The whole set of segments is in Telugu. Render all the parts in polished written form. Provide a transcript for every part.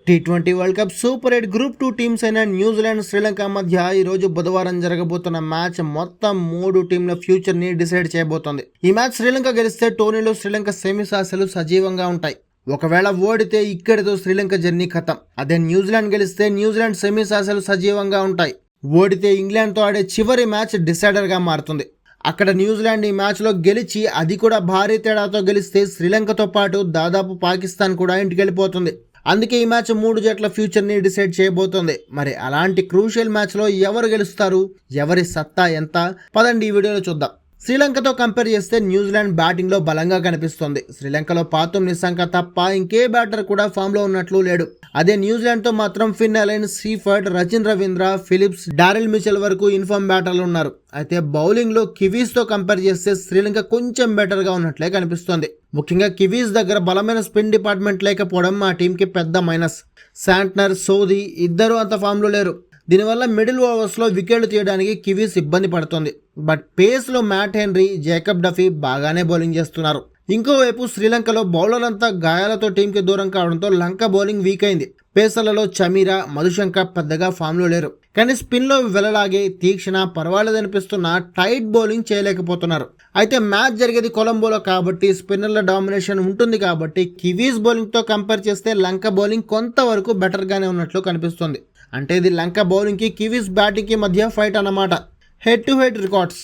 T20 world cup super 8 group 2 teams అయిన న్యూజిలాండ్ శ్రీలంక మధ్య ఈరోజు బుధవారం జరగబోతున్న మ్యాచ్ మొత్తం 3 టీంల ఫ్యూచర్ ని డిసైడ్ చేయబోతోంది. ఈ మ్యాచ్ శ్రీలంక గెలిస్తే టోర్నీలో శ్రీలంక సెమీస్ ఆశలు సజీవంగా ఉంటాయి. ఒకవేళ ఓడితే ఇక్కడితో శ్రీలంక జర్నీ ఖతం. అదే న్యూజిలాండ్ గెలిస్తే న్యూజిలాండ్ సెమీస్ ఆశలు సజీవంగా ఉంటాయి. ఓడితే ఇంగ్లాండ్తో ఆడే చివరి మ్యాచ్ డిసైడర్గా మారుతుంది. అక్కడ న్యూజిలాండ్ ఈ మ్యాచ్లో గెలిచి అది కూడా భారీ తేడాతో గెలిస్తే శ్రీలంకతో పాటు దాదాపు పాకిస్తాన్ కూడా ఇంటికి వెళ్ళిపోతుంది. అందుకే ఈ మ్యాచ్ 3 జట్ల ఫ్యూచర్ ని డిసైడ్ చేయబోతోంది. మరి అలాంటి క్రూషియల్ మ్యాచ్ లో ఎవరు గెలుస్తారు, ఎవరి సత్తా ఎంత, పదండి ఈ వీడియోలో చూద్దాం. శ్రీలంకతో కంపేర్ చేస్తే న్యూజిలాండ్ బ్యాటింగ్ లో బలంగా కనిపిస్తోంది. శ్రీలంకలో పాతుం నిశాంక తప్ప ఇంకే బ్యాటర్ కూడా ఫామ్ లో ఉన్నట్లు లేడు. అదే న్యూజిలాండ్ తో మాత్రం Finn Allen, Seifert, Rachin Ravindra, Phillips, Daryl Mitchell వరకు ఇన్ఫార్మ్ బ్యాటర్లు ఉన్నారు. అయితే బౌలింగ్ లో కివీస్ తో కంపేర్ చేస్తే శ్రీలంక కొంచెం బెటర్ గా ఉన్నట్లే కనిపిస్తోంది. ముఖ్యంగా కివీస్ దగ్గర బలమైన స్పిన్ డిపార్ట్మెంట్ లేకపోవడం ఆ టీం కి పెద్ద మైనస్. శాంట్నర్, సోది ఇద్దరు అంత ఫామ్ లో లేరు. దీనివల్ల మిడిల్ ఓవర్స్ లో వికెట్లు తీయడానికి కివీస్ ఇబ్బంది పడుతుంది. బట్ పేస్ లో మ్యాట్ హెన్రీ, జేకబ్ డఫీ బాగానే బౌలింగ్ చేస్తున్నారు. ఇంకోవైపు శ్రీలంకలో బౌలర్ అంతా గాయాలతో టీంకి దూరం కావడంతో లంక బౌలింగ్ వీక్ అయింది. పేసర్లలో చమీరా, మధుశంక పెద్దగా ఫామ్ లో లేరు. కానీ స్పిన్ లో వెళ్లలాగే తీక్షణ పర్వాలేదనిపిస్తున్న టైట్ బౌలింగ్ చేయలేకపోతున్నారు. అయితే మ్యాచ్ జరిగేది కొలంబోలో కాబట్టి స్పిన్నర్ల డామినేషన్ ఉంటుంది కాబట్టి కివీస్ బౌలింగ్ తో కంపేర్ చేస్తే లంక బౌలింగ్ కొంతవరకు బెటర్ గానే ఉన్నట్లు కనిపిస్తుంది. అంటే ఇది లంక బౌలింగ్ కి కివీస్ బ్యాటింగ్ కి మధ్య ఫైట్ అన్నమాట. Head to head records.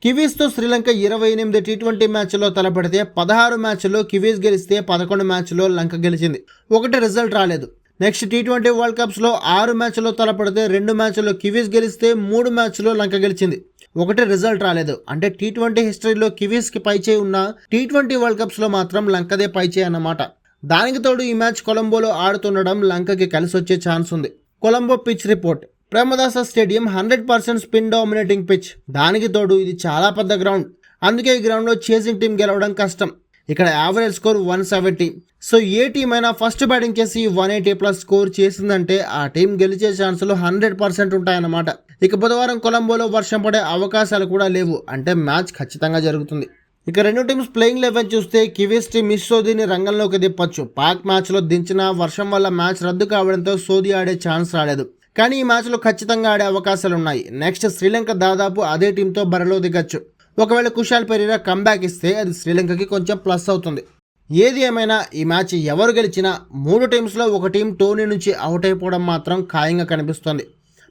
కివీస్తో శ్రీలంక 28 టీ20 మ్యాచ్లో తలపడితే 16 మ్యాచ్ల్లో కివీస్ గెలిస్తే 11 మ్యాచ్లో లంక గెలిచింది. ఒకటి రిజల్ట్ రాలేదు. నెక్స్ట్ టీ20 వరల్డ్ కప్స్లో 6 మ్యాచ్లో తలపడితే 2 మ్యాచ్ల్లో కివీస్ గెలిస్తే 3 మ్యాచ్లో లంక గెలిచింది. ఒకటి రిజల్ట్ రాలేదు. అంటే టీ20 హిస్టరీలో కివీస్కి పైచేయి ఉన్న టీ20 వరల్డ్ కప్స్లో మాత్రం లంకదే పైచేయి అన్నమాట. దానికి తోడు ఈ మ్యాచ్ కొలంబోలో ఆడుతుండడం లంకకి కలిసి వచ్చే ఛాన్స్ ఉంది. Colombo pitch report. Premadasa stadium 100% spin dominating pitch. దానికి తోడు ఇది చాలా పెద్ద గ్రౌండ్. అందుకే ఈ గ్రౌండ్లో చేసింగ్ టీం గెలవడం కష్టం. ఇక్కడ యావరేజ్ స్కోర్ 170. సో ఏ టీం అయినా ఫస్ట్ బ్యాటింగ్ చేసి 180+ స్కోర్ చేసిందంటే ఆ టీం గెలిచే ఛాన్సులు 100% ఉంటాయన్నమాట. ఇక బుధవారం కొలంబోలో వర్షం పడే అవకాశాలు కూడా లేవు. అంటే మ్యాచ్ ఖచ్చితంగా జరుగుతుంది. ఇక రెండు టీమ్స్ ప్లేయింగ్ 11 చూస్తే కివీస్ టీం మిస్ సోదీని రంగంలోకి దిప్పొచ్చు. పాక్ మ్యాచ్లో దించిన వర్షం వల్ల మ్యాచ్ రద్దు కావడంతో సోదీ ఆడే ఛాన్స్ రాలేదు. కానీ ఈ మ్యాచ్లో ఖచ్చితంగా ఆడే అవకాశాలు ఉన్నాయి. నెక్స్ట్ శ్రీలంక దాదాపు అదే టీంతో బరిలో దిగచ్చు. ఒకవేళ కుశాల్ పెరీరా కంబ్యాక్ ఇస్తే అది శ్రీలంకకి కొంచెం ప్లస్ అవుతుంది. ఏది ఏమైనా ఈ మ్యాచ్ ఎవరు గెలిచినా 3 టీమ్స్లో ఒక టీం టోర్నీ నుంచి అవుట్ అయిపోవడం మాత్రం ఖాయంగా కనిపిస్తుంది.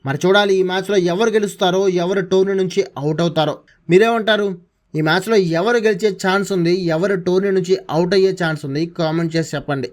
మరి చూడాలి ఈ మ్యాచ్లో ఎవరు గెలుస్తారో, ఎవరు టోర్నీ నుంచి అవుట్ అవుతారో. మీరేమంటారు? ఈ మ్యాచ్లో ఎవరు గెలిచే ఛాన్స్ ఉంది, ఎవరు టోర్నీ నుంచి అవుట్ అయ్యే ఛాన్స్ ఉంది? కామెంట్ చేసి చెప్పండి.